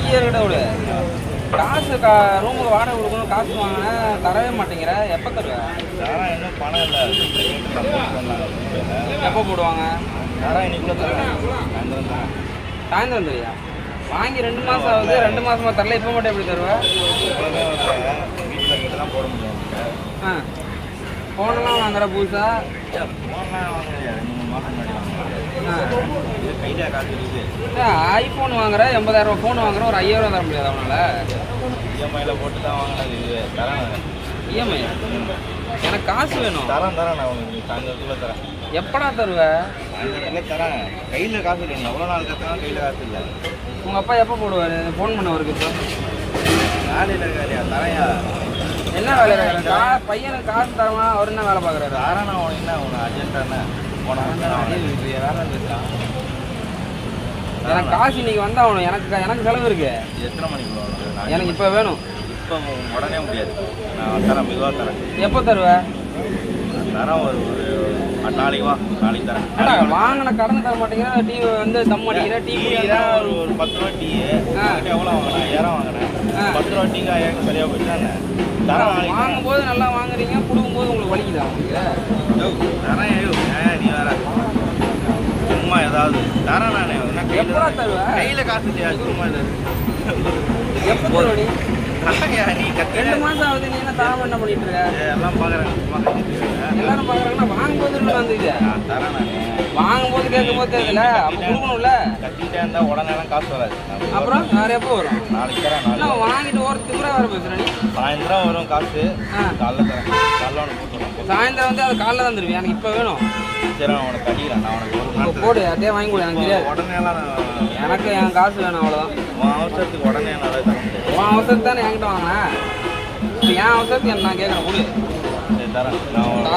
ஐயர்கிட்ட விடு. காசு ரூமுக்கு வாடகை கொடுக்கணும், காசு வாங்கினேன் தரவே மாட்டேங்கிற. எப்போ தருவேன்? இன்னும் பணம் இல்லை. எப்போ போடுவாங்க? இன்னைக்குள்ள தரேன். சாயந்தரம் தரியா? வாங்கி 2 மாதம் ஆகுது, 2 மாதமாக தரல. இப்போ மட்டும் எப்படி தருவேன்? வீட்டில் கிட்ட தான் போட முடியும். ஆ, ஃபோனெல்லாம் வாங்குற புதுசா? ஃபோன்லாம் வாங்குறியா? 2-3 மாதம் முன்னாடி வாங்க. கையில் காசு இருக்குது. ஐஃபோன் வாங்குற, 80,000 ஃபோன் வாங்குற, ஒரு 5,000 தர முடியாது அவனால்? இஎம்ஐயில் போட்டு தான் வாங்கினது. இது தரேன். இஎம்ஐ? எனக்கு காசு வேணும். தரேன் நான் உங்களுக்கு சாயந்தரத்துக்குள்ள தரேன். எப்படா தருவேன்? சாயந்தரத்துல தரேன். கையில் காசு இல்லை. எவ்வளோ நாள் கற்றுனா கையில் காசு இல்லை. உங்கள் அப்பா எப்போ போடுவார்? ஃபோன் பண்ணவருக்கு இப்போ வேலையில் இருக்காரியா? தரையா? என்ன வேலை இருக்காரு? பையனுக்கு காசு தரமா? அவர் என்ன வேலை பார்க்குறாரு? தரேன். நான் உனக்கு என்ன உனக்கு அர்ஜென்ட்டானே போன வேலை இருக்கான். எனக்கு காசு இன்னைக்கு வந்தாகணும். எனக்கு செலவு இருக்கு. எத்தனை மணிக்கு வரும்? எனக்கு இப்போ வேணும். இப்போ உடனே முடியாது. நான் தரேன், மெதுவாக தரேன். எப்போ தருவேன்? தரேன். ஒரு நாளைக்கு வா. நாளைக்கு தரேன். வாங்கின கடன் தர மாட்டேங்கிற. டீ வந்து தம் அடிக்கிற, டீ குடிக்கிற. ஒரு 10 ரூபா டீ எவ்வளோ வாங்கினேன்? 1000 வாங்கினேன். 10 ரூபா டீக்கு 1000 சரியாக போயிட்டானே. தரேன். வாங்கும்போது நல்லா வாங்குறீங்க, கொடுக்கும்போது உங்களுக்கு வலிக்குதா? உங்களுக்கு தரேன். நீ வேற சும்மா ஏதாவது தரேன். நான் எப்படா தருவேன்? கையில் காசு இல்லையா? சும்மா எப்போ தருவ? நீ 2 மாதம் ஆகுது. நீ என்ன தாம என்ன பண்ணிட்டு இருக்க? எல்லாம் பார்க்குறேன். எல்லாரும் பார்க்குறாங்கன்னா வாங்கும்போது வந்துச்சு. தரேன். வாங்கும்போது கேட்கும்போது தெரியல. அப்போ கொடுக்கணும்ல. கட்டிகிட்டே இருந்தால் உடனேலாம் காசு வராது. அப்புறம் வேறு எப்போ வரும்? நாளைக்கு தரேன். நாளைக்கு வாங்கிட்டு ஒருத்தர் கூட வேறு பேசுகிறேன். நீ சாயந்தரம் வரும் காசு. காலைல தரேன். காலைல உனக்கு போட்டுறேன். சாயந்தரம் வந்து அது காலைல தான் தருவேன். எனக்கு இப்போ வேணும். சரி, நான் உனக்கு கட்டிக்கிறேன். நான் உனக்கு ஒரு நாள் போடு, அதே வாங்கி கொடு. எனக்கு தெரியாது. உடனேலாம் எனக்கு என் காசு வேணும், அவ்வளோதான். உன் அவசரத்துக்கு உடனே என்னால் தர முடியாது. உன் அவசரத்து தானே என்கிட்ட வாங்கினேன். இப்போ என் அவசரத்துக்கு நான் கேட்குறேன், கொடு. சரி, தரேன். நான்